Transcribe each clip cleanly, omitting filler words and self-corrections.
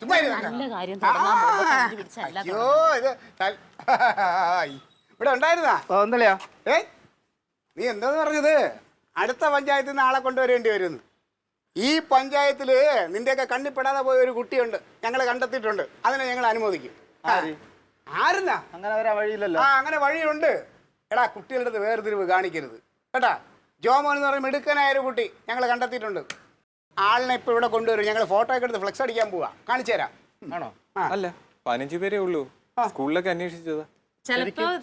നല്ല കാര്യം തുടങ്ങാൻ അയ്യോ ഇത് ഇവിടെ ഉണ്ടായിരുന്നാ എന്തല്ലയാ നീ എന്താന്ന് പറഞ്ഞത് അടുത്ത പഞ്ചായത്തിൽ നിന്ന് ആളെ കൊണ്ടുവരേണ്ടി വരുന്നു. ഈ പഞ്ചായത്തില് നിന്റെയൊക്കെ കണ്ണിപ്പെടാതെ പോയ ഒരു കുട്ടിയുണ്ട്, ഞങ്ങൾ കണ്ടെത്തിയിട്ടുണ്ട്. അതിനെ ഞങ്ങൾ അനുമോദിക്കും. ആരുന്നാ? അങ്ങനെ വരാൻ വഴിയില്ലല്ലോ. അങ്ങനെ വഴിയുണ്ട്. എടാ, കുട്ടികളുടെ അടുത്ത് വേർതിരിവ് കാണിക്കരുത് കേട്ടാ. ജോമോൻ എന്ന് പറയുമ്പോൾ മിടുക്കനായ ഒരു കുട്ടി ഞങ്ങൾ കണ്ടെത്തിയിട്ടുണ്ട്. ആളിനെ ഇപ്പൊ ഇവിടെ കൊണ്ടുവരും. ഞങ്ങൾ ഫോട്ടോ ഒക്കെ എടുത്ത് ഫ്ലെക്സ് അടിക്കാൻ പോവാ. കാണിച്ചു തരാം. ആണോ? അല്ല, 15 പേരേ ഉള്ളൂ. സ്കൂളിലൊക്കെ അന്വേഷിച്ചതാ.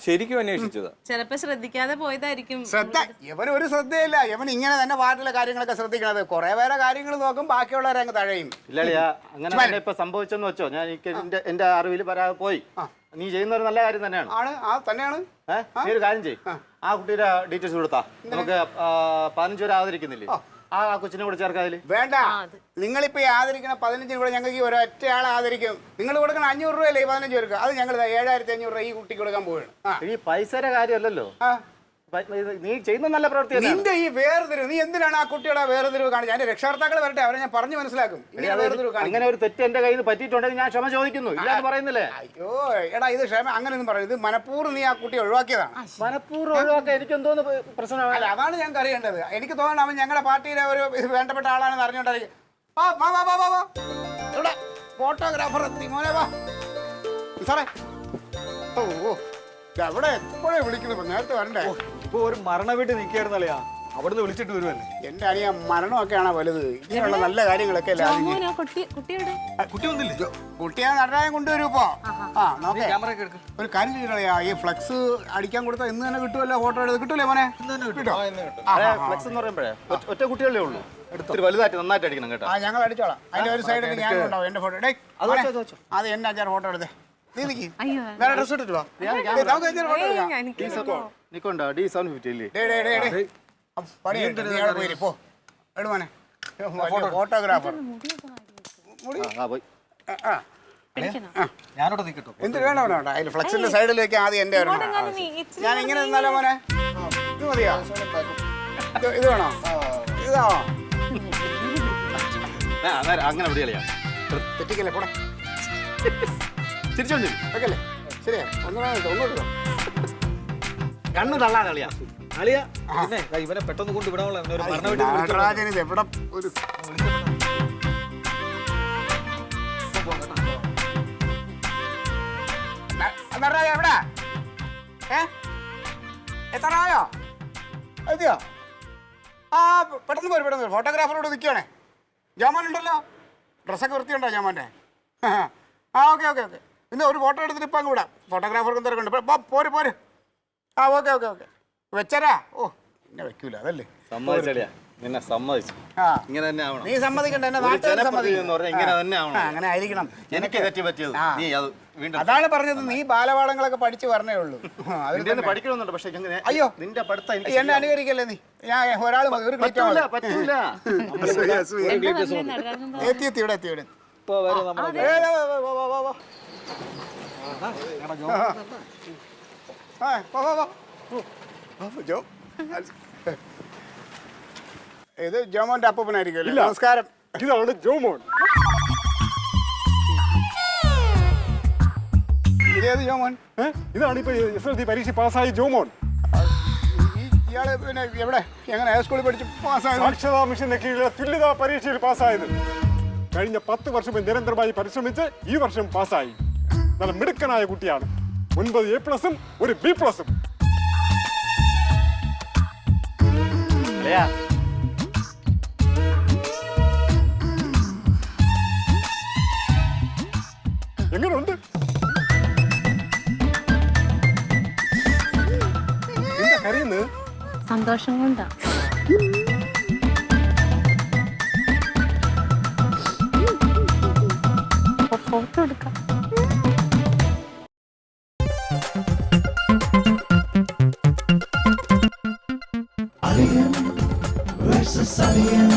ശരിക്കും അന്വേഷിച്ചതാ. ചിലപ്പോ ശ്രദ്ധിക്കാതെ പോയതായിരിക്കും. ശ്രദ്ധ ഇവന് ഒരു ശ്രദ്ധയില്ല. ഇവൻ ഇങ്ങനെ തന്നെ വാർഡിലെ കാര്യങ്ങളൊക്കെ ശ്രദ്ധിക്കണത്. കുറെ പേരെ കാര്യങ്ങൾ നോക്കും, ബാക്കിയുള്ളവരെ അങ്ങ് തഴയും. ഇല്ലളിയാ, അങ്ങനെ ഇപ്പൊ സംഭവിച്ചെന്ന് വെച്ചോ. ഞാൻ എന്റെ അറിവിൽ വരാതെ പോയി. നീ ചെയ്യുന്ന ഒരു നല്ല കാര്യം തന്നെയാണ്. തന്നെയാണ്. നീ ഒരു കാര്യം ചെയ്യും, ആ കുട്ടിയുടെ ഡീറ്റെയിൽസ് കൊടുത്താ. നമുക്ക് 15 പേര് ആദരിക്കുന്നില്ലേ, ആ കൊച്ചിനെ കൂടെ ചേർക്കാതില്. വേണ്ട, നിങ്ങളിപ്പോ ആദരിക്കണ 15 കൂടെ ഞങ്ങൾക്ക് ഒരൊറ്റ ആളെ ആദരിക്കും. നിങ്ങൾ കൊടുക്കണ 500 രൂപയല്ലേ 15 പേർക്ക്? അത് ഞങ്ങൾ 7500 രൂപ ഈ കുട്ടിക്ക് കൊടുക്കാൻ പോവുകയാണ്. ഈ പൈസയുടെ കാര്യമല്ലല്ലോ, നീ ചെയ്യുന്ന നല്ല പ്രവൃത്തി. നിന്റെ ഈ വേർതിരിവ്, നീ എന്തിനാണ് ആ കുട്ടിയുടെ വേർതിരിവ് കാണിച്ചത്? അതിന്റെ രക്ഷകർത്താക്കൾ വരട്ടെ, അവരെ ഞാൻ പറഞ്ഞു മനസ്സിലാക്കും. അങ്ങനെ ഒരു തെറ്റ് എന്റെ കയ്യിൽ നിന്ന് പറ്റിയിട്ടുണ്ടെങ്കിൽ ഞാൻ ക്ഷമ ചോദിക്കുന്നു. ഇല്ലാന്ന് പറയുന്നില്ലേ? അയ്യോ എടാ, ഇത് ക്ഷമ അങ്ങനെയൊന്നും പറയുന്നത്. ഇത് മനഃപൂർവ്വം നീ ആ കുട്ടിയെ ഒഴിവാക്കിയതാണ്. മനഃപൂർവ്വം ഒഴിവാക്കാൻ എനിക്ക് എന്തോന്ന് പ്രശ്നമാണ്? അതാണ് ഞങ്ങൾക്ക് അറിയേണ്ടത്. എനിക്ക് തോന്നുന്നു അവൻ ഞങ്ങളുടെ പാർട്ടിയിലെ ഒരു വേണ്ടപ്പെട്ട ആളാണെന്ന് അറിഞ്ഞോണ്ടായിരിക്കും. ഫോട്ടോഗ്രാഫർ മോനെ വാ സാറേ. എവിടെ എപ്പോഴേ വിളിക്കുന്നു? നേരത്തെ വരണ്ടേ? ഇപ്പൊ ഒരു മരണ വീട്ടിൽ നിൽക്കായിരുന്നല്ലയാ, അവിടുന്ന് വിളിച്ചിട്ട് വരുമല്ലേ. എന്റെ അനിയ മരണമൊക്കെയാണ് വലുത്. ഇങ്ങനെയുള്ള നല്ല കാര്യങ്ങളൊക്കെ അല്ലേ. കുട്ടിയെ നടരായം കൊണ്ടുവരും ഇപ്പൊ. ഒരു കാര്യം ചെയ്യണയാ, ഈ ഫ്ലെക്സ് അടിക്കാൻ കൊടുത്താൽ ഇന്ന് തന്നെ കിട്ടുമല്ലോ. ഫോട്ടോ എടുത്ത് കിട്ടൂലേ മോനെ? ഫ്ലെക്സ് എന്ന് പറയുമ്പോഴേ ഒറ്റ കുട്ടികളേ ഉള്ളൂ. എടുത്തിട്ട് വലുതായിട്ട് നന്നായിട്ട് അടിക്കണം കേട്ടോ. ഞങ്ങൾ അടിച്ചോളാം. അതിന്റെ ഒരു സൈഡിൽ ഞാനും ഉണ്ടാവും എന്റെ ഫോട്ടോ. അത് എന്നെ 5-6 ഫോട്ടോ എടുത്തേ. വേറെ ഡ്രസ് ഇട്ടിട്ട് വാ. ഫോട്ടോഗ്രാഫർ ഞാനോട് നിൽക്കട്ടോ. എന്ത് വേണോ വേണ്ട. അതിൽ ഫ്ലെക്സിന്റെ സൈഡിലേക്ക് ആദ്യം എന്റെ ഞാൻ ഇങ്ങനെ നിന്നാലോ മോനെ? ഇത് മതിയോ? ഇത് വേണോ? ഇതാണോ? അങ്ങനെ വിളിയാ തെറ്റിക്കല്ലേ പോടാ. തിരിച്ചോണ്ട് ഓക്കല്ലേ? ശരിയാ. ഒന്നുകൂടെ കണ്ണ് തള്ളാൻ അളിയാ. അളിയാ ഇവനെ പെട്ടെന്ന് കൊണ്ട് വിടാനുള്ള നടരാജൻ ഇത് എവിടെ ഒരു നടരാജ എവിടെ? എത്രയോ എത്തിയോ? പെട്ടെന്ന് പോരും, പെട്ടെന്ന്. ഫോട്ടോഗ്രാഫറോട് നിൽക്കുകയാണേ. ജാമാൻ ഉണ്ടല്ലോ, ഡ്രസ്സൊക്കെ വൃത്തിയുണ്ടോ ജാമാൻ്റെ? ഓക്കെ പിന്നെ ഒരു ഫോട്ടോ എടുത്തിട്ട് ഇപ്പം അങ്ങ് വിടാം. ഫോട്ടോഗ്രാഫർക്ക് എന്തൊക്കെ പോര് ഓക്കെ വെച്ചരാ. പിന്നെ വെക്കൂല, അതല്ലേ. സമ്മതിച്ചടിയാ, നിന്നെ സമ്മതിച്ചു. ഇങ്ങനെ തന്നെ ആവണം. നീ സമ്മതിക്കണ്ട, എന്നെ നാട്ടുകാർ സമ്മതിക്കും. ഇങ്ങനെ തന്നെ ആവണം. അങ്ങനെ ആയിരിക്കണം. എനിക്ക് തെറ്റി പറ്റിയത് നീ അത് വീണ്ടും. അതാണ് പറഞ്ഞത്, നീ ബാലപാഠങ്ങളൊക്കെ പഠിച്ചു പറഞ്ഞേ ഉള്ളൂ. പഠിക്കണമെന്നുണ്ട്. പക്ഷെ അയ്യോ, നിന്റെ പഠിത്തം എന്നെ അനുകരിക്കല്ലേ നീ. ഞാൻ ഒരാൾ മതി. ഒരു പറ്റൂല. എത്തി ഇവിടെ ഇത് ജോമോന്റെ അപ്പനായിരിക്കും. നമസ്കാരം. ഇതാണ് ജോമോൻ. ഇതേത് ജോമോൻ? ഇതാണ് ഇപ്പൊ SSLC പരീക്ഷ പാസ്സായ ജോമോൻ. ഇയാള് പിന്നെ എവിടെ, എങ്ങനെ സ്കൂളിൽ പഠിച്ച് പാസ്സായത്? സാക്ഷരതാ മിഷന്റെ കീഴിലെ തുല്യതാ പരീക്ഷയിൽ പാസ്സായത്. കഴിഞ്ഞ 10 വർഷം നിരന്തരമായി പരിശ്രമിച്ച് ഈ വർഷം പാസ്സായി. നല്ല മിടുക്കനായ കുട്ടിയാണ്. 9 A+ഉം 1 B+ഉം. എങ്ങനെയുണ്ട്? എന്താ കരയുന്നത്? സന്തോഷം കൊണ്ടാ. ഫോട്ടോ എടുക്കാം. Alien versus Alien.